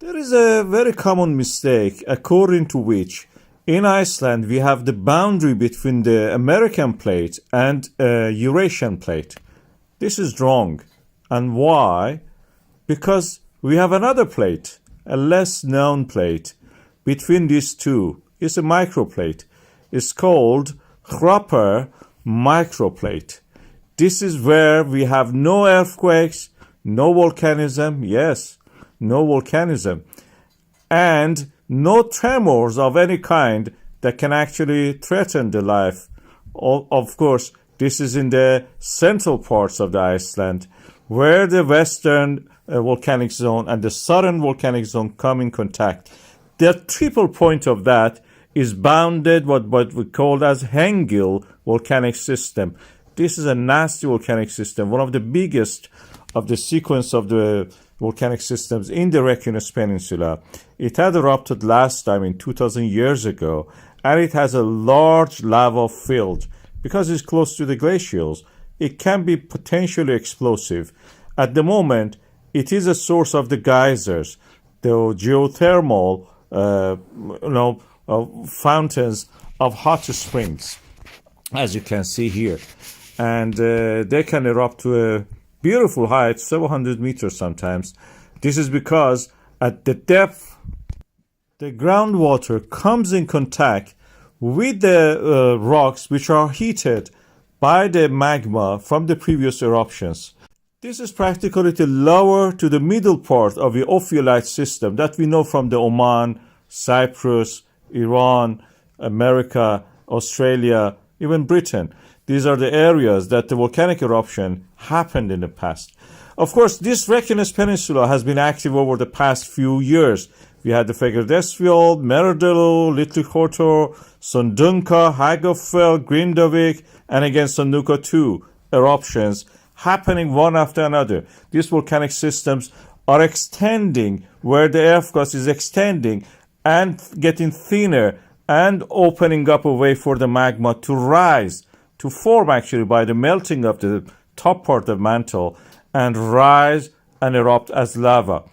There is a very common mistake according to which in Iceland we have the boundary between the American plate and Eurasian plate. This is wrong. And why? Because we have another plate, a less known plate between these two. It's a microplate. It's called Hreppar microplate. This is where we have no earthquakes, no volcanism, yes, no volcanism, and no tremors of any kind that can actually threaten the life. Of course, this is in the central parts of the Iceland, where the western volcanic zone and the southern volcanic zone come in contact. The triple point of that is bounded what we call as Hengill volcanic system. This is a nasty volcanic system, one of the biggest of the sequence of the volcanic systems in the Reykjanes Peninsula. It had erupted last time in 2000 years ago, and it has a large lava field. Because it's close to the glaciers, it can be potentially explosive. At the moment, it is a source of the geysers, the geothermal fountains of hot springs, as you can see here. And they can erupt to a beautiful height, several hundred meters sometimes. This is because at the depth, the groundwater comes in contact with the rocks which are heated by the magma from the previous eruptions. This is practically the lower to the middle part of the ophiolite system that we know from the Oman, Cyprus, Iran, America, Australia, even Britain. These are the areas that the volcanic eruption happened in the past. Of course, this Reykjanes Peninsula has been active over the past few years. We had the Fagradalsfjall, Merardalur, Litli-Hortor, Sundunka, Hagafell, Grindavik, and again Sunduka 2 eruptions happening one after another. These volcanic systems are extending where the earth gas is extending and getting thinner and opening up a way for the magma to rise, to form actually by the melting of the top part of the mantle and rise and erupt as lava.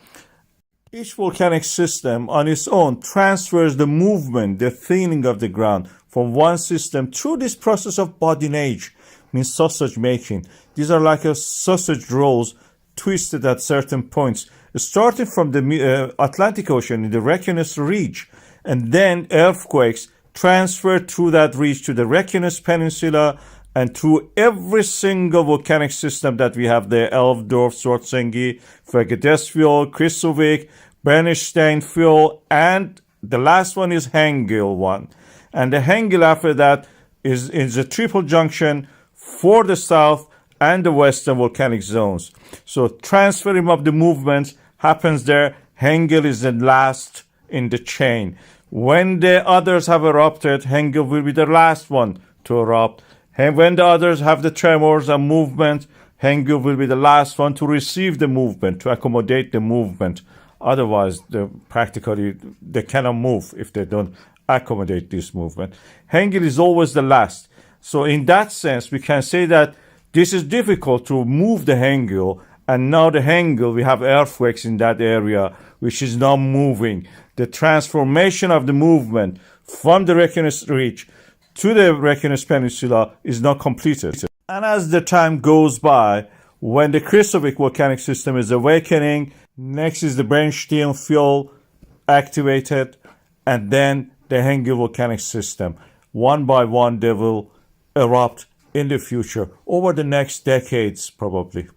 Each volcanic system on its own transfers the movement, the thinning of the ground from one system through this process of badinage, means sausage making. These are like a sausage rolls twisted at certain points, starting from the Atlantic Ocean in the Reykjanes Ridge, and then earthquakes transferred through that ridge to the Reykjanes Peninsula and through every single volcanic system that we have there: Elfdorf, Svartsengi, Fagradalsfjall, Kristuvik, Brennisteinfjall, and the last one is Hengill one. And the Hengill after that is a triple junction for the south and the western volcanic zones. So transferring of the movements happens there. Hengill is the last in the chain. When the others have erupted, Hengill will be the last one to erupt. And when the others have the tremors and movement, Hengill will be the last one to receive the movement, to accommodate the movement. Otherwise, practically they cannot move if they don't accommodate this movement. Hengill is always the last. So in that sense, we can say that this is difficult to move the Hengill. And now the Hengill, we have earthquakes in that area, which is now moving. The transformation of the movement from the Reykjanes Ridge to the Reykjanes Peninsula is not completed. And as the time goes by, when the Kristuvik volcanic system is awakening, next is the Brennisteinfjall activated, and then the Hengill volcanic system. One by one, they will erupt in the future over the next decades, probably.